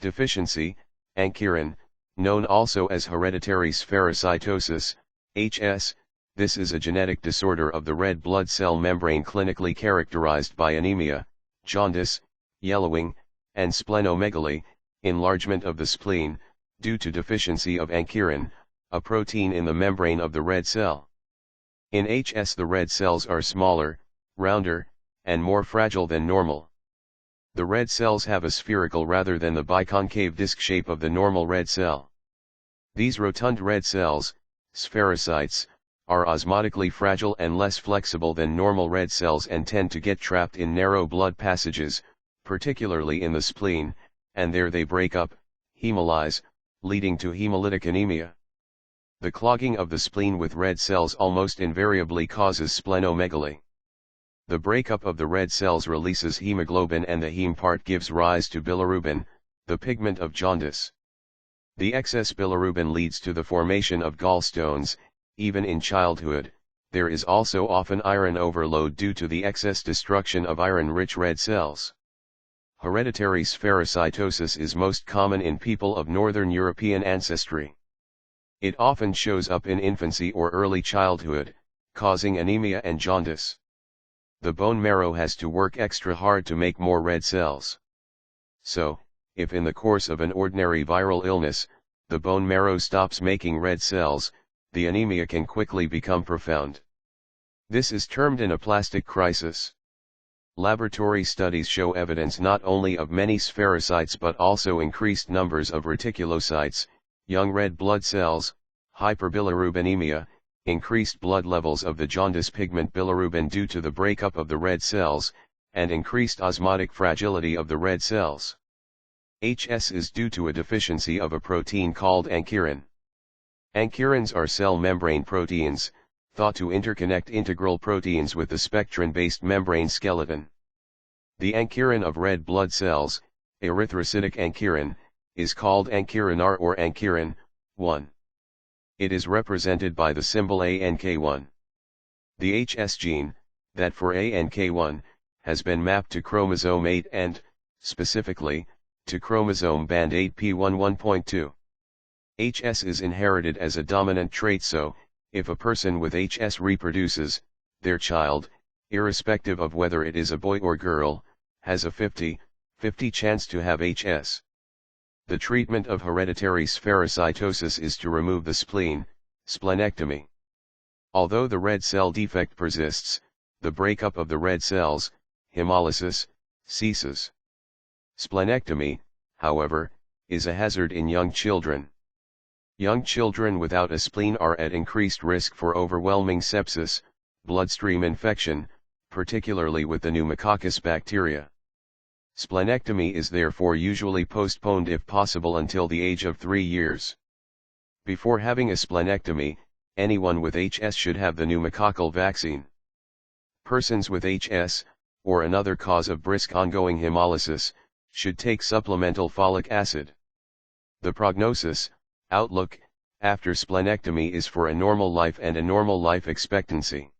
Deficiency, ankyrin, known also as hereditary spherocytosis, HS, this is a genetic disorder of the red blood cell membrane clinically characterized by anemia, jaundice, yellowing, and splenomegaly, enlargement of the spleen, due to deficiency of ankyrin, a protein in the membrane of the red cell. In HS the red cells are smaller, rounder, and more fragile than normal. The red cells have a spherical rather than the biconcave disc shape of the normal red cell. These rotund red cells, spherocytes, are osmotically fragile and less flexible than normal red cells and tend to get trapped in narrow blood passages, particularly in the spleen, and there they break up, hemolyze, leading to hemolytic anemia. The clogging of the spleen with red cells almost invariably causes splenomegaly. The breakup of the red cells releases hemoglobin and the heme part gives rise to bilirubin, the pigment of jaundice. The excess bilirubin leads to the formation of gallstones. Even in childhood, there is also often iron overload due to the excess destruction of iron-rich red cells. Hereditary spherocytosis is most common in people of Northern European ancestry. It often shows up in infancy or early childhood, causing anemia and jaundice. The bone marrow has to work extra hard to make more red cells. So, if in the course of an ordinary viral illness, the bone marrow stops making red cells, the anemia can quickly become profound. This is termed an aplastic crisis. Laboratory studies show evidence not only of many spherocytes but also increased numbers of reticulocytes, young red blood cells, hyperbilirubinemia, increased blood levels of the jaundice pigment bilirubin due to the breakup of the red cells, and increased osmotic fragility of the red cells. HS is due to a deficiency of a protein called ankyrin. Ankyrins are cell membrane proteins, thought to interconnect integral proteins with the spectrin-based membrane skeleton. The ankyrin of red blood cells, erythrocytic ankyrin, is called ankyrin R or ankyrin 1. It is represented by the symbol ANK1. The HS gene, that for ANK1, has been mapped to chromosome 8 and, specifically, to chromosome band 8p11.2. HS is inherited as a dominant trait, so, if a person with HS reproduces, their child, irrespective of whether it is a boy or girl, has a 50-50 chance to have HS. The treatment of hereditary spherocytosis is to remove the spleen, splenectomy. Although the red cell defect persists, the breakup of the red cells, hemolysis, ceases. Splenectomy, however, is a hazard in young children. Young children without a spleen are at increased risk for overwhelming sepsis, bloodstream infection, particularly with the pneumococcus bacteria. Splenectomy is therefore usually postponed if possible until the age of 3 years. Before having a splenectomy, anyone with HS should have the pneumococcal vaccine. Persons with HS, or another cause of brisk ongoing hemolysis, should take supplemental folic acid. The prognosis, outlook, after splenectomy is for a normal life and a normal life expectancy.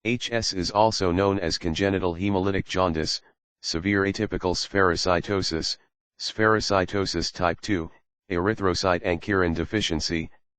HS is also known as congenital hemolytic jaundice, severe atypical spherocytosis, spherocytosis type 2, erythrocyte ankyrin deficiency,